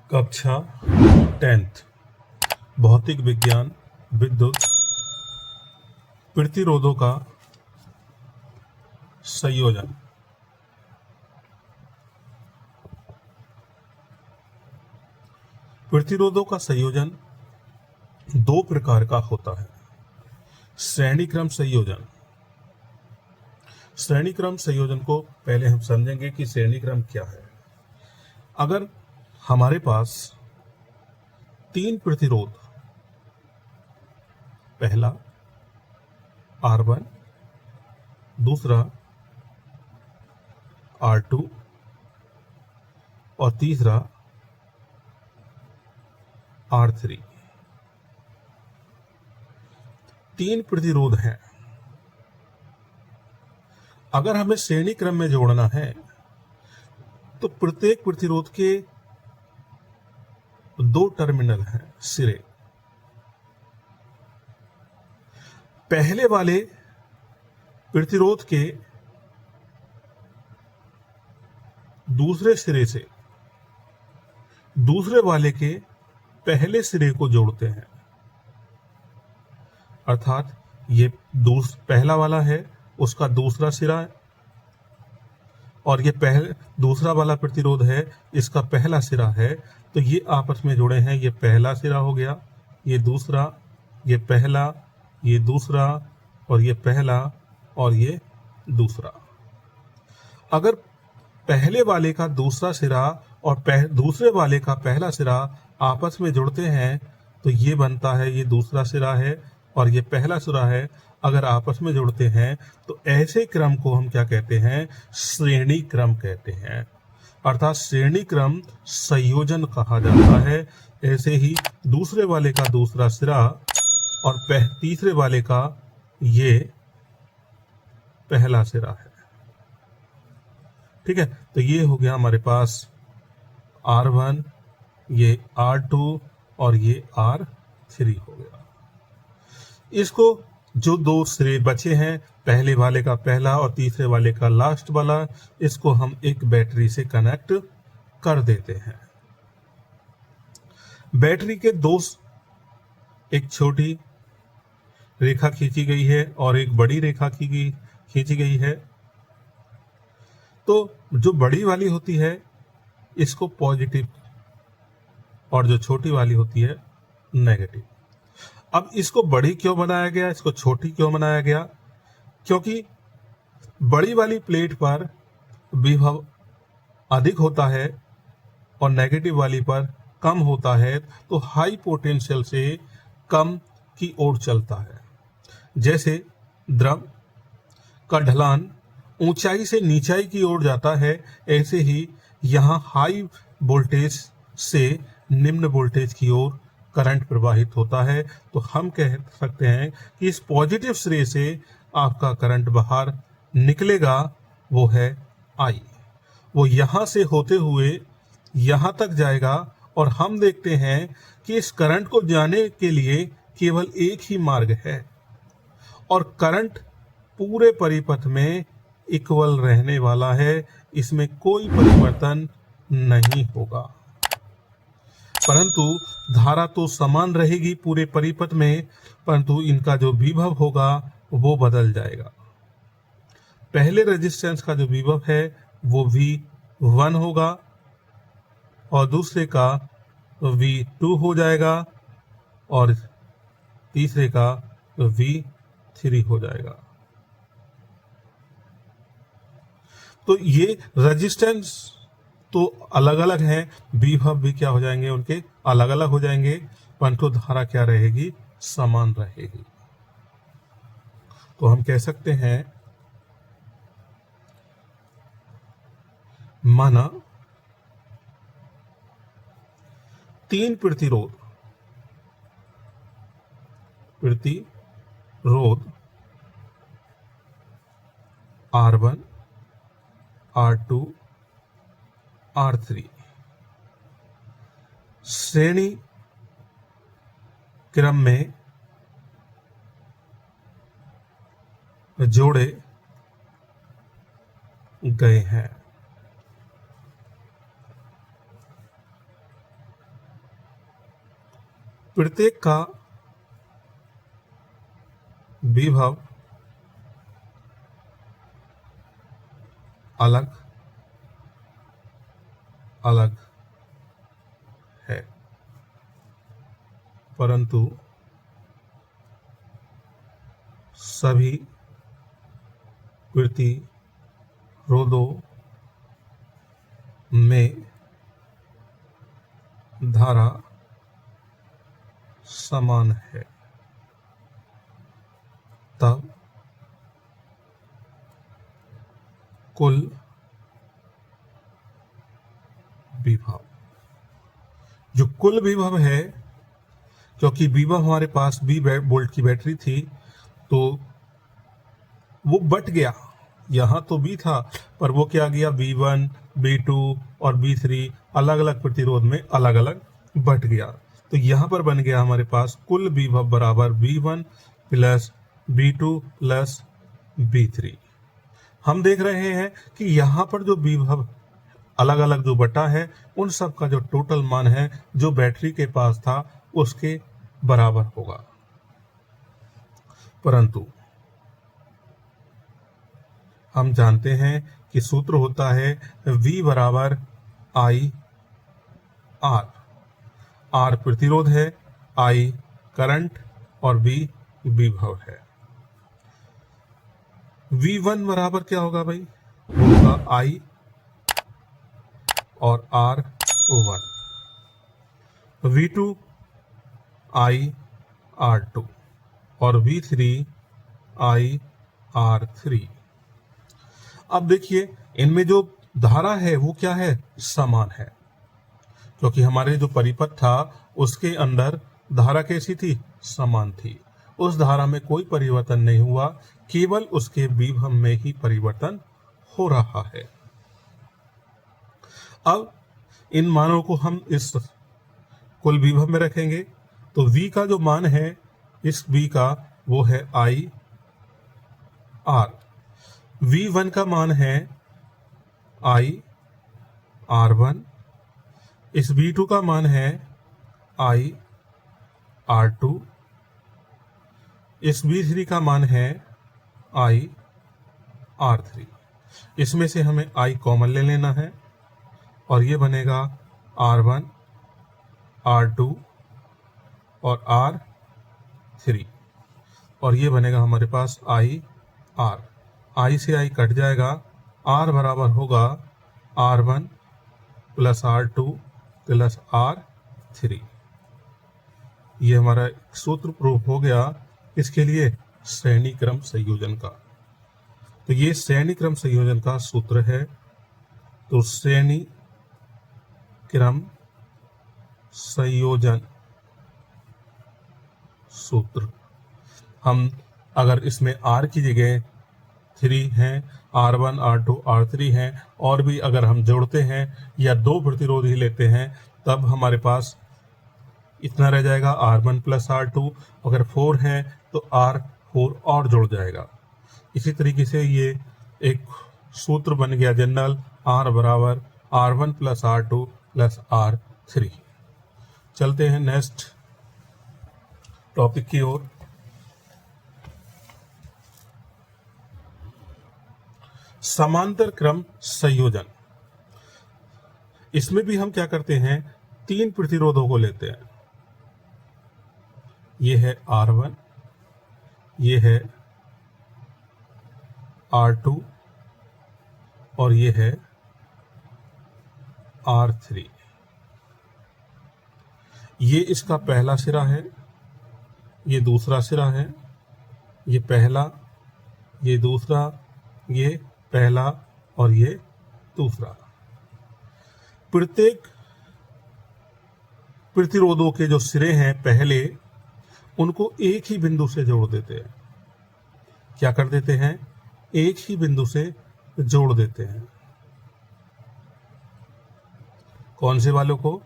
कक्षा 10th भौतिक विज्ञान विद्युत प्रतिरोधों का संयोजन। प्रतिरोधों का संयोजन दो प्रकार का होता है। श्रेणी क्रम संयोजन। श्रेणी क्रम संयोजन को पहले हम समझेंगे कि श्रेणी क्रम क्या है। अगर हमारे पास तीन प्रतिरोध, पहला R1, दूसरा R2 और तीसरा R3, तीन प्रतिरोध हैं। अगर हमें श्रेणी क्रम में जोड़ना है तो प्रत्येक प्रतिरोध के दो टर्मिनल हैं, सिरे। पहले वाले प्रतिरोध के दूसरे सिरे से दूसरे वाले के पहले सिरे को जोड़ते हैं। अर्थात ये पहला वाला है, उसका दूसरा सिरा है, और ये दूसरा वाला प्रतिरोध है, इसका पहला सिरा है। तो ये आपस में जुड़े हैं। ये पहला सिरा हो गया, ये दूसरा, ये पहला, ये दूसरा, और ये पहला, और ये दूसरा। अगर पहले वाले का दूसरा सिरा और दूसरे वाले का पहला सिरा आपस में जुड़ते हैं तो ये बनता है, ये दूसरा सिरा है और ये पहला सिरा है। अगर आपस में जुड़ते हैं तो ऐसे क्रम को हम क्या कहते हैं? श्रेणी क्रम कहते हैं। अर्थात श्रेणी क्रम संयोजन कहा जाता है। ऐसे ही दूसरे वाले का दूसरा सिरा और तीसरे वाले का ये पहला सिरा है। ठीक है, तो ये हो गया हमारे पास R1, ये R2 और ये R3 हो गया। इसको जो दो सिरे बचे हैं, पहले वाले का पहला और तीसरे वाले का लास्ट वाला, इसको हम एक बैटरी से कनेक्ट कर देते हैं। बैटरी के दो, एक छोटी रेखा खींची गई है और एक बड़ी रेखा खींची गई है। तो जो बड़ी वाली होती है इसको पॉजिटिव और जो छोटी वाली होती है नेगेटिव। अब इसको बड़ी क्यों बनाया गया, इसको छोटी क्यों बनाया गया? क्योंकि बड़ी वाली प्लेट पर विभव अधिक होता है और नेगेटिव वाली पर कम होता है, तो हाई पोटेंशियल से कम की ओर चलता है। जैसे द्रव का ढलान ऊंचाई से नीचाई की ओर जाता है, ऐसे ही यहाँ हाई वोल्टेज से निम्न वोल्टेज की ओर करंट प्रवाहित होता है। तो हम कह सकते हैं कि इस पॉजिटिव सिरे से आपका करंट बाहर निकलेगा, वो है I। वो यहाँ से होते हुए यहाँ तक जाएगा और हम देखते हैं कि इस करंट को जाने के लिए केवल एक ही मार्ग है और करंट पूरे परिपथ में इक्वल रहने वाला है, इसमें कोई परिवर्तन नहीं होगा। परंतु धारा तो समान रहेगी पूरे परिपथ में, परंतु इनका जो विभव होगा वो बदल जाएगा। पहले रेजिस्टेंस का जो विभव है वो V1 होगा और दूसरे का V2 हो जाएगा और तीसरे का V3 हो जाएगा। तो ये रेजिस्टेंस तो अलग अलग हैं, विभव भी क्या हो जाएंगे, उनके अलग अलग हो जाएंगे, परंतु धारा क्या रहेगी? समान रहेगी। तो हम कह सकते हैं, माना तीन प्रतिरोध R1, R2, R3 श्रेणी क्रम में जोड़े गए हैं। प्रत्येक का विभव अलग अलग है, परंतु सभी प्रतिरोधों में धारा समान है। तब कुल विभव, जो कुल विभव है, क्योंकि विभव हमारे पास 20 वोल्ट की बैटरी थी तो वो बट गया। यहां तो B था पर वो क्या गया, B1, B2 और B3 अलग अलग प्रतिरोध में अलग अलग बट गया। तो यहां पर बन गया हमारे पास कुल विभव बराबर V1 plus B2 plus B3। हम देख रहे हैं कि यहां पर जो विभव अलग अलग जो बटा है, उन सब का जो टोटल मान है जो बैटरी के पास था उसके बराबर होगा। परंतु हम जानते हैं कि सूत्र होता है V बराबर I R। R प्रतिरोध है, I करंट और V विभव है। V1 बराबर क्या होगा भाई, होगा I और R1। V2 I R2 और V3 I R3। अब देखिए इनमें जो धारा है वो क्या है, समान है, क्योंकि हमारे जो परिपथ था उसके अंदर धारा कैसी थी, समान थी। उस धारा में कोई परिवर्तन नहीं हुआ, केवल उसके विभव में ही परिवर्तन हो रहा है। अब इन मानों को हम इस कुल विभव में रखेंगे तो V का जो मान है इस V का वो है I R। V1 का मान है I R1। इस V2 का मान है I R2। इस V3 का मान है I R3। इसमें से हमें I कॉमन ले लेना है और ये बनेगा R1 R2 और R3 और ये बनेगा हमारे पास I R। I से I कट जाएगा, R बराबर होगा R1 plus R2 plus R3। ये हमारा सूत्र प्रूफ हो गया इसके लिए श्रेणी क्रम संयोजन का। तो ये श्रेणी क्रम संयोजन का सूत्र है। तो श्रेणी क्रम संयोजन सूत्र, हम अगर इसमें R की जगह 3 हैं, R1 R2 R3 हैं, और भी अगर हम जोड़ते हैं या दो प्रतिरोध ही लेते हैं तब हमारे पास इतना रह जाएगा R1 प्लस R2। अगर 4 है तो R4 और जुड़ जाएगा। इसी तरीके से ये एक सूत्र बन गया जनरल, R बराबर R1 plus R2 plus R3। चलते हैं नेक्स्ट टॉपिक की ओर। समांतर क्रम संयोजन। इसमें भी हम क्या करते हैं, 3 प्रतिरोधों को लेते हैं। ये है R1, ये है R2 और ये है R3। ये इसका पहला सिरा है, ये दूसरा सिरा है, ये पहला, ये दूसरा, ये पहला और ये दूसरा। प्रत्येक प्रतिरोधों के जो सिरे हैं पहले, उनको एक ही बिंदु से जोड़ देते हैं। क्या कर देते हैं, एक ही बिंदु से जोड़ देते हैं। कौन से वालों को,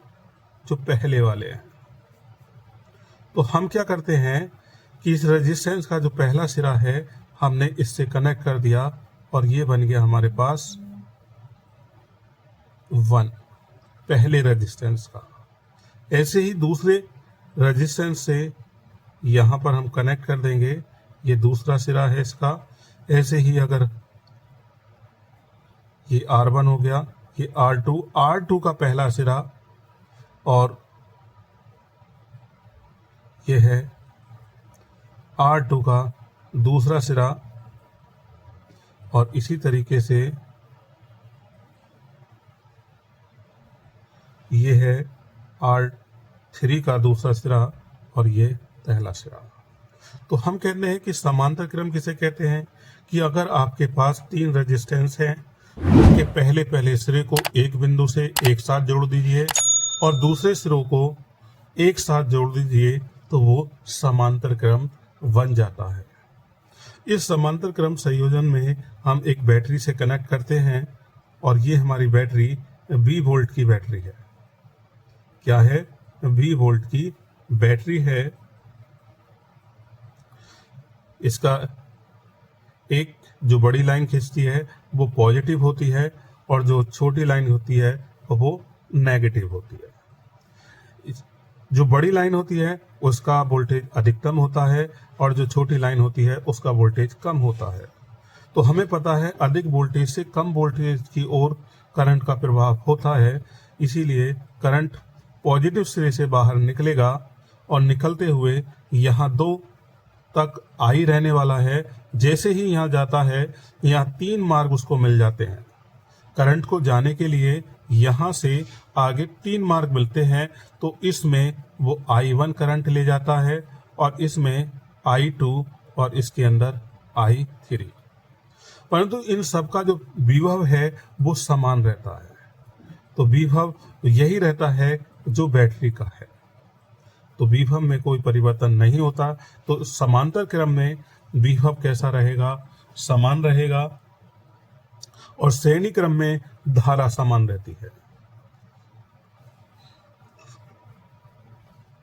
जो पहले वाले हैं। तो हम क्या करते हैं कि इस रेजिस्टेंस का जो पहला सिरा है हमने इससे कनेक्ट कर दिया और ये बन गया हमारे पास 1 पहले रेजिस्टेंस का। ऐसे ही दूसरे रेजिस्टेंस से यहाँ पर हम कनेक्ट कर देंगे, ये दूसरा सिरा है इसका। ऐसे ही अगर ये R1 हो गया, ये R2 का पहला सिरा, और ये है R2 का दूसरा सिरा, और इसी तरीके से ये है R3 का दूसरा सिरा, और ये पहला सिरा। तो हम कहते हैं कि समांतर क्रम किसे कहते हैं कि अगर आपके पास 3 रेजिस्टेंस हैं, उनके पहले पहले सिरे को एक बिंदु से एक साथ जोड़ दीजिए और दूसरे सिरों को एक साथ जोड़ दीजिए, तो वो समांतर क्रम बन जाता है। इस समांतर क्रम संयोजन में हम एक बैटरी से कनेक्ट करते हैं, और ये हमारी बैटरी 20 वोल्ट की बैटरी है। क्या है? 20 वोल्ट की बैटरी है। इसका एक जो बड़ी लाइन खींचती है वो पॉजिटिव होती है, और जो छोटी लाइन होती है वो नेगेटिव होती है। जो बड़ी लाइन होती है उसका वोल्टेज अधिकतम होता है, और जो छोटी लाइन होती है उसका वोल्टेज कम होता है। तो हमें पता है अधिक वोल्टेज से कम वोल्टेज की ओर करंट का प्रभाव होता है, इसीलिए करंट पॉजिटिव सिरे से बाहर निकलेगा, और निकलते हुए यहाँ 2 तक आई रहने वाला है। जैसे ही यहाँ जाता है, यहाँ 3 मार्ग उसको मिल जाते हैं। करंट को जाने के लिए यहाँ से आगे 3 मार्ग मिलते हैं, तो इसमें वो I1 करंट ले जाता है, और इसमें I2, और इसके अंदर I3। परंतु इन सब का जो विभव है वो समान रहता है। तो विभव यही रहता है जो बैटरी का है, तो विभव में कोई परिवर्तन नहीं होता। तो समांतर क्रम में विभव कैसा रहेगा? समान रहेगा, और श्रेणी क्रम में धारा समान रहती है।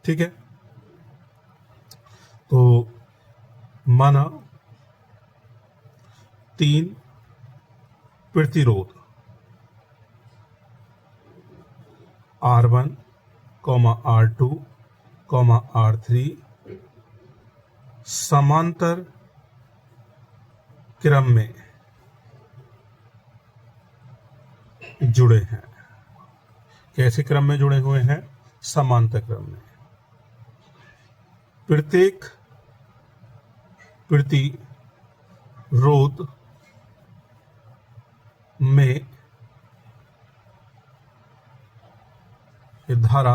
ठीक है। तो माना 3 प्रतिरोध R1, R2, R3 समांतर क्रम में जुड़े हैं। कैसे क्रम में जुड़े हुए हैं? समांतर क्रम में। प्रत्येक प्रतिरोध में धारा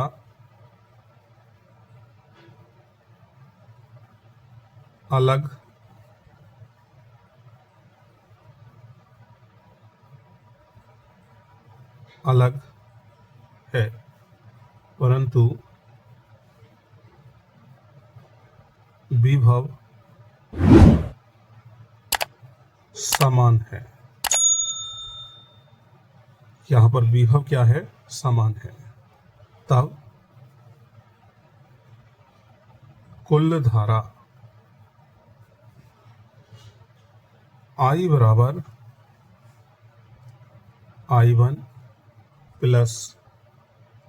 अलग अलग है, परंतु विभव समान है। यहां पर विभव क्या है? समान है। तब कुल धारा I बराबर I1 plus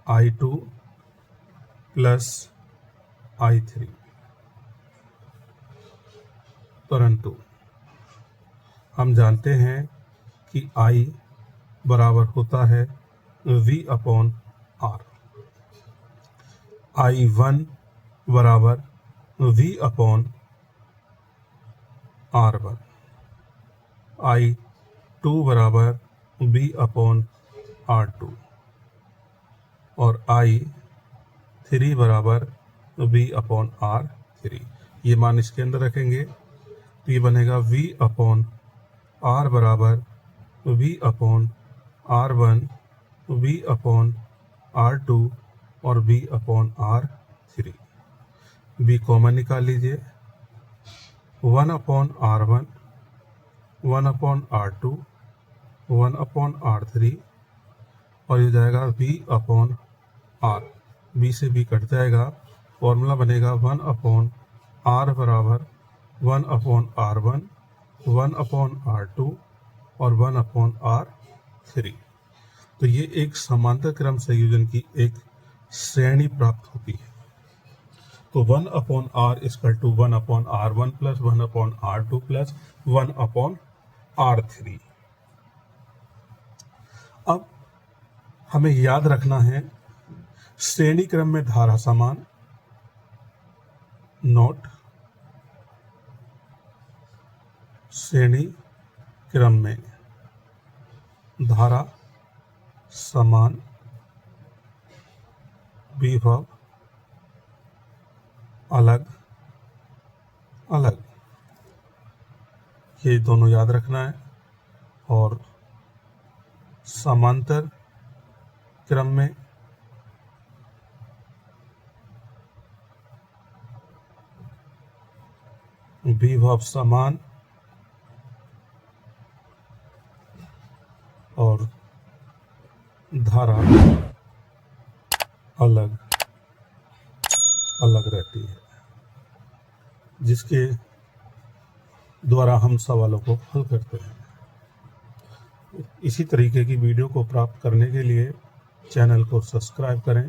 I2 plus I3। परंतु हम जानते हैं कि I बराबर होता है V/R। I1 बराबर V/R1, I2 बराबर V/R2, और I3 बराबर V/R3। ये मान इसके अंदर रखेंगे तो ये बनेगा V/R बराबर V/R1, V/R2 और V/R3। V कॉमन निकाल लीजिए। 1/R1, 1/R2, 1/R3, और ये जाएगा V/R। V से V कट जाएगा, फॉर्मूला बनेगा 1/R बराबर 1/R1, 1/R2 और 1/R3। तो ये एक समांतर क्रम संयोजन की एक श्रेणी प्राप्त होती है। तो 1/r equal to 1/r1 plus 1/r2 plus 1/r3। अब हमें याद रखना है श्रेणी क्रम में धारा समान, नोट श्रेणी क्रम में धारा समान, विभव अलग अलग, ये दोनों याद रखना है। और समांतर क्रम में विभव समान और धारा अलग अलग रहती है, जिसके द्वारा हम सवालों को हल करते हैं। इसी तरीके की वीडियो को प्राप्त करने के लिए चैनल को सब्सक्राइब करें